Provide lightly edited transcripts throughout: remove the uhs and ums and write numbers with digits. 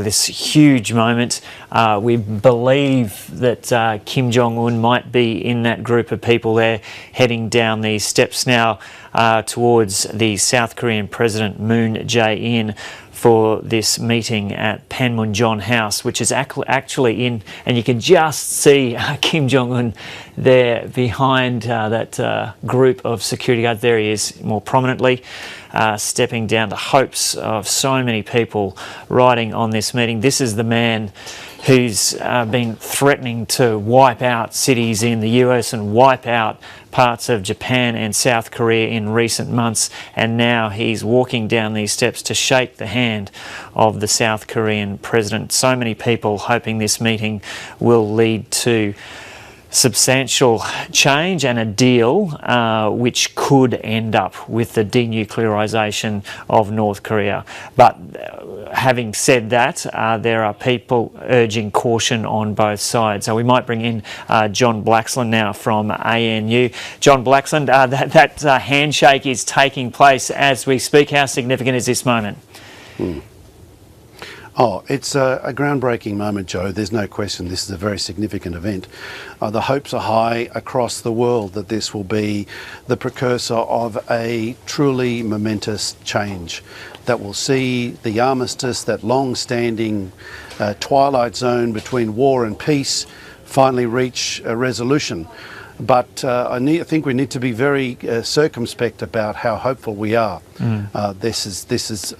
This huge moment. We believe that Kim Jong-un might be in that group of people there heading down these steps now towards the South Korean President Moon Jae-in for this meeting at Panmunjom House, which is actually in, and you can just see Kim Jong-un there behind that group of security guards. There he is more prominently, stepping down. The hopes of so many people riding on this meeting. This is the man who's been threatening to wipe out cities in the US and wipe out parts of Japan and South Korea in recent months, and now he's walking down these steps to shake the hand of the South Korean president. So many people hoping this meeting will lead to substantial change and a deal which could end up with the denuclearisation of North Korea. But having said that, there are people urging caution on both sides. So we might bring in John Blaxland now from ANU. John Blaxland, that handshake is taking place as we speak. How significant is this moment? Oh, it's a groundbreaking moment, Joe. There's no question this is a very significant event. The hopes are high across the world that this will be the precursor of a truly momentous change that will see the armistice, that long-standing twilight zone between war and peace, finally reach a resolution. But I think we need to be very circumspect about how hopeful we are. This is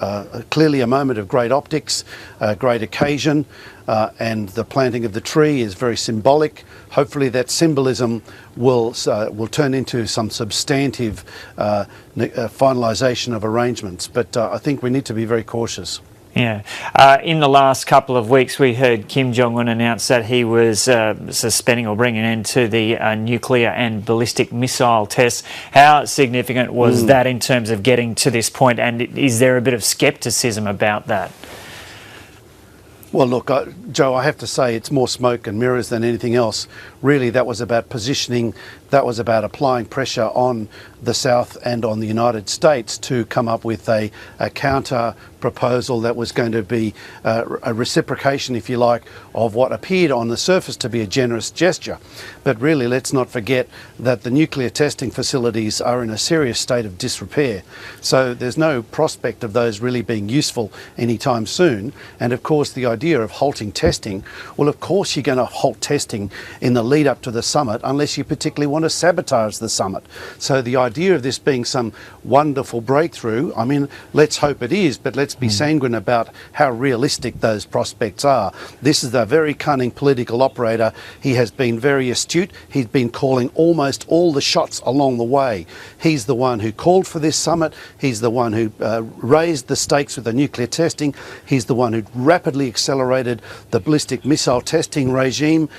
clearly a moment of great optics, a great occasion, and the planting of the tree is very symbolic. Hopefully that symbolism will turn into some substantive finalisation of arrangements. But I think we need to be very cautious. Yeah. In the last couple of weeks, we heard Kim Jong-un announce that he was suspending or bringing an end to the nuclear and ballistic missile tests. How significant was that in terms of getting to this point, and is there a bit of scepticism about that? Well, look, Joe, I have to say it's more smoke and mirrors than anything else. Really, that was about positioning, that was about applying pressure on the South and on the United States to come up with a counter proposal that was going to be a reciprocation, if you like, of what appeared on the surface to be a generous gesture. But really, let's not forget that the nuclear testing facilities are in a serious state of disrepair. So there's no prospect of those really being useful anytime soon. And of course, the idea of halting testing, well, of course you're going to halt testing in the lead up to the summit unless you particularly want to sabotage the summit. So the idea of this being some wonderful breakthrough, I mean, let's hope it is, but let's be sanguine about how realistic those prospects are. This is a very cunning political operator. He has been very astute. He's been calling almost all the shots along the way. He's the one who called for this summit. He's the one who raised the stakes with the nuclear testing. He's the one who rapidly accelerated the ballistic missile testing regime.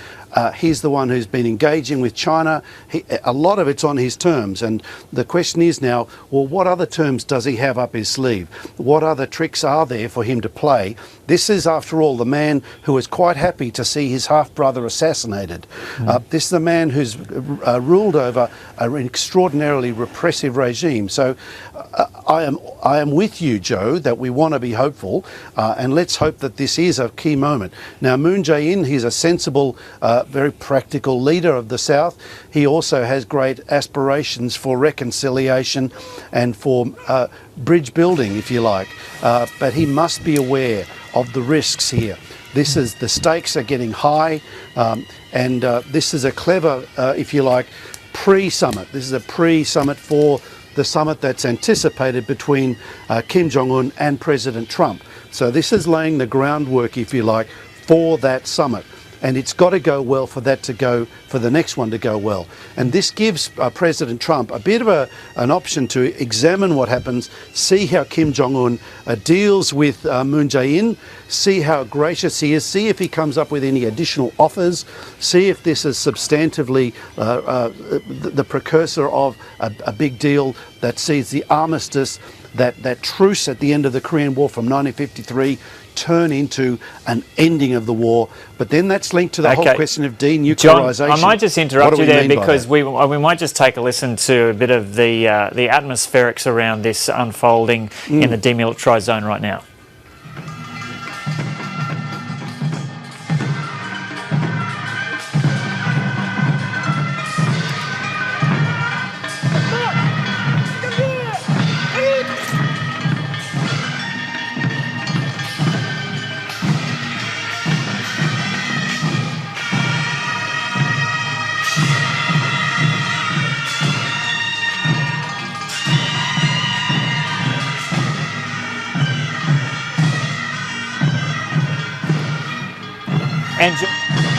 He's the one who's been engaging with China. A lot of it's on his terms, and the question is now, well, what other terms does he have up his sleeve? What other tricks are there for him to play? This is, after all, the man who is quite happy to see his half-brother assassinated. This is the man who's ruled over an extraordinarily repressive regime. So I am with you, Joe, that we want to be hopeful, and let's hope that this is a key moment. Now, Moon Jae-in, he's a sensible, very practical leader of the South. He also has great aspirations for reconciliation and for bridge building, if you like. But he must be aware of the risks here. The stakes are getting high, and this is a clever, if you like, pre-summit. This is a pre-summit for the summit that's anticipated between Kim Jong-un and President Trump. So this is laying the groundwork, if you like, for that summit. And it's got to go well for that to go, for the next one to go well. And this gives President Trump a bit of an option to examine what happens, see how Kim Jong-un deals with Moon Jae-in, see how gracious he is, see if he comes up with any additional offers, see if this is substantively the precursor of a big deal that sees the armistice, that truce at the end of the Korean War from 1953, turn into an ending of the war. But then that's linked to the whole question of denuclearisation. John, I might just interrupt you there because we might just take a listen to a bit of the atmospherics around this unfolding in the demilitarised zone right now. And